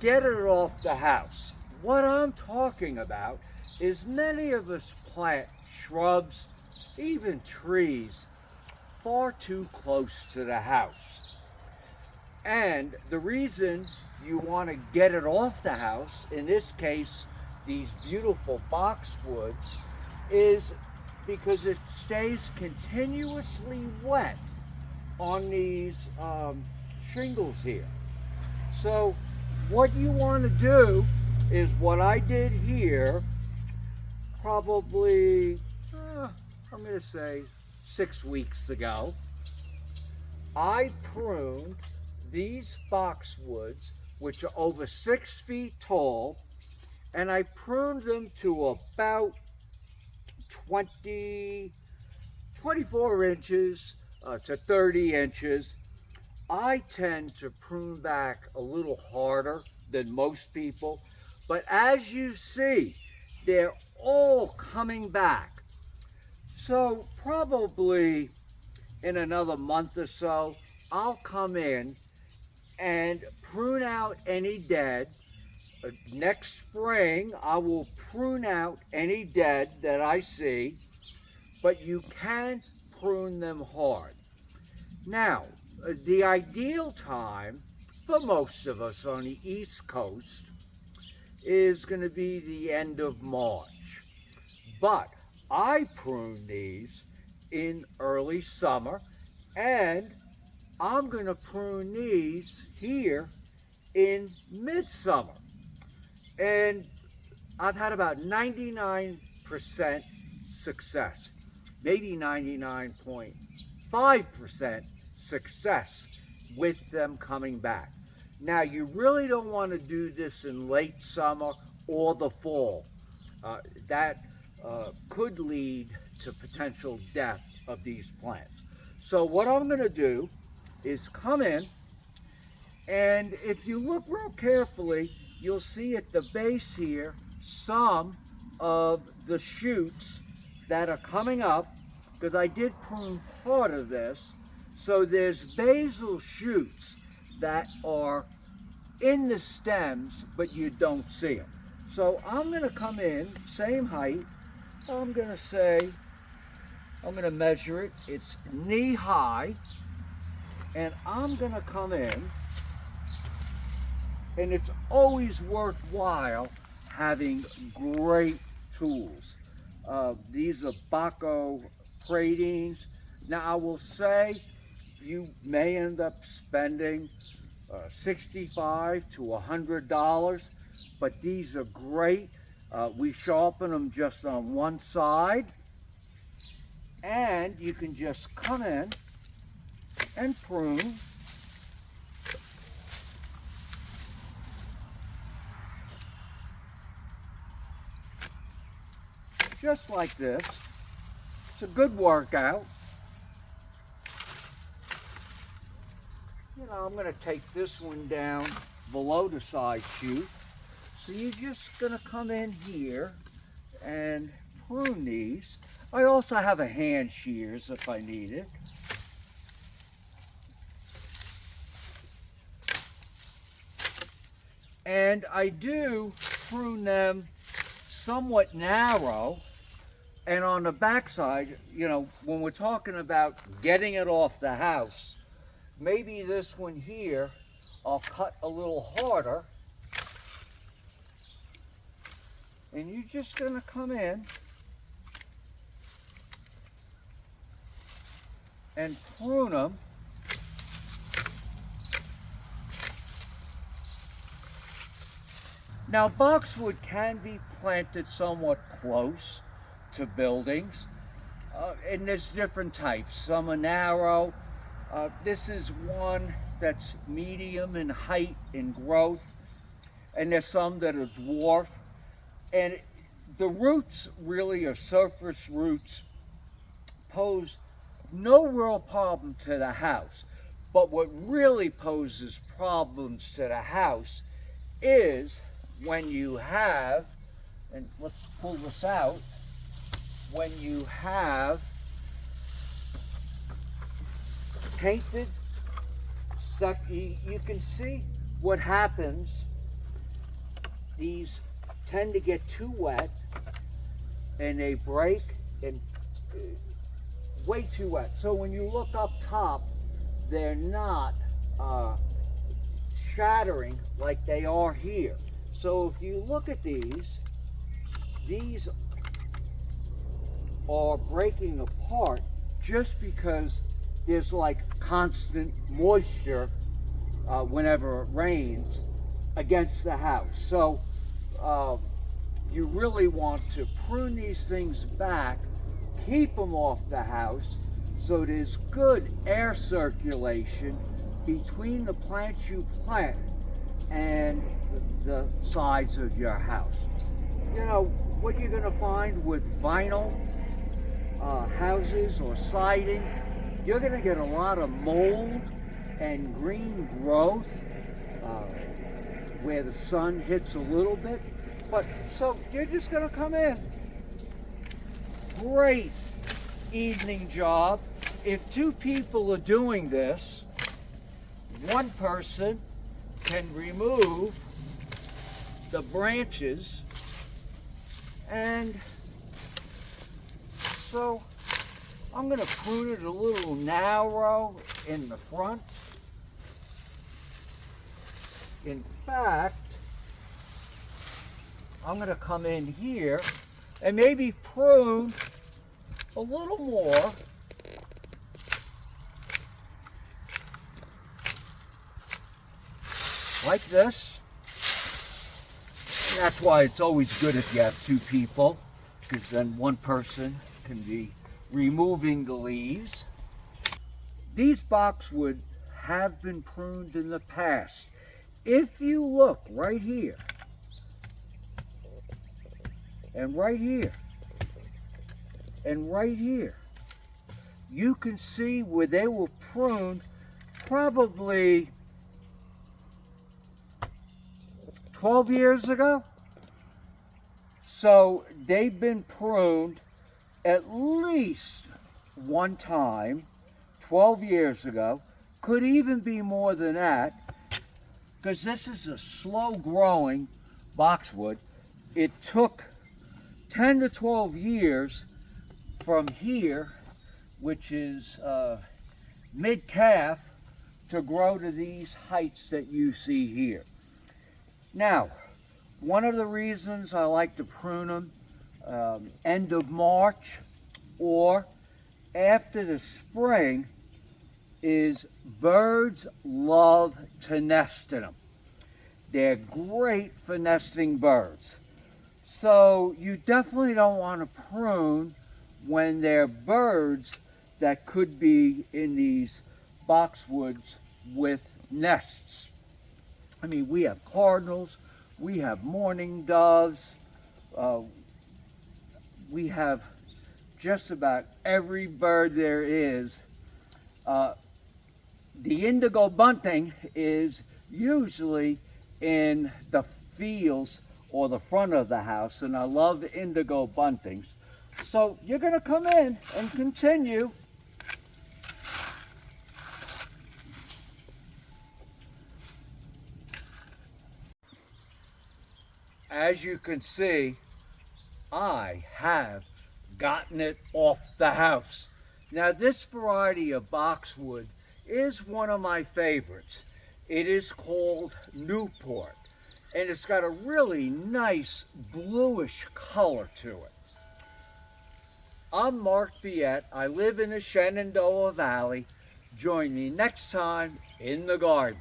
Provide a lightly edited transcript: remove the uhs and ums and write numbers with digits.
get it off the house. What I'm talking about is many of us plant shrubs, even trees, far too close to the house. And the reason you want to get it off the house, in this case, these beautiful boxwoods, is because it stays continuously wet on these shingles here. So what you want to do is what I did here, probably, I'm going to say 6 weeks ago. I pruned these boxwoods, which are over 6 feet tall, and I pruned them to about 24 inches to 30 inches. I tend to prune back a little harder than most people, but as you see, they're all coming back. So probably in another month or so, I'll come in and prune out any dead. Next spring, I will prune out any dead that I see, but you can prune them hard. Now, the ideal time for most of us on the East Coast is going to be the end of March. But I prune these in early summer, and I'm going to prune these here in midsummer. And I've had about 99% success, maybe 99.5% success with them coming back. Now, you really don't want to do this in late summer or the fall. That could lead to potential death of these plants. So what I'm going to do is come in, and if you look real carefully, you'll see at the base here some of the shoots that are coming up, because I did prune part of this. So there's basal shoots that are in the stems, but you don't see them. So I'm going to come in, same height. I'm going to measure it. It's knee high. And I'm going to come in, and it's always worthwhile having great tools. These are Baco pratings. Now, I will say you may end up spending $65 to $100, but these are great. We sharpen them just on one side, and you can just come in and prune. Just like this. It's a good workout. You know, I'm going to take this one down below the side shoot. So you're just going to come in here and prune these. I also have a hand shears if I need it. And I do prune them somewhat narrow. And on the backside, you know, when we're talking about getting it off the house, maybe this one here, I'll cut a little harder. And you're just going to come in and prune them. Now, boxwood can be planted somewhat close to buildings, and there's different types. Some are narrow. This is one that's medium in height and growth, and there's some that are dwarf. And the roots really are surface roots, pose no real problem to the house. But what really poses problems to the house is when you have, and let's pull this out, when you have painted, you can see what happens these tend to get too wet and they break and way too wet. So when you look up top, they're not shattering like they are here. So if you look at these are breaking apart just because there's like constant moisture whenever it rains against the house. So you really want to prune these things back, keep them off the house so there's good air circulation between the plants you plant and the sides of your house. You know, what you're going to find with vinyl houses or siding, you're going to get a lot of mold and green growth where the sun hits a little bit. But so you're just going to come in. Great evening job. If two people are doing this, one person can remove the branches, and so I'm going to prune it a little narrow in the front. In fact, I'm going to come in here and maybe prune a little more. Like this. And that's why it's always good if you have two people, because then one person can be removing the leaves. These boxwood have been pruned in the past. If you look right here, and right here, and right here, you can see where they were pruned probably 12 years ago. So they've been pruned at least one time 12 years ago. Could even be more than that, because this is a slow growing boxwood. It took 10 to 12 years from here, which is mid-calf, to grow to these heights that you see here. Now, one of the reasons I like to prune them end of March or after the spring is birds love to nest in them. They're great for nesting birds. So you definitely don't want to prune when they're birds that could be in these boxwoods with nests. I mean, we have cardinals, we have mourning doves, we have just about every bird there is. The indigo bunting is usually in the fields or the front of the house, and I love indigo buntings. So you're going to come in and continue. As you can see, I have gotten it off the house. Now this variety of boxwood is one of my favorites. It is called Newport, and it's got a really nice bluish color to it. I'm Mark Viette. I live in the Shenandoah Valley. Join me next time in the garden.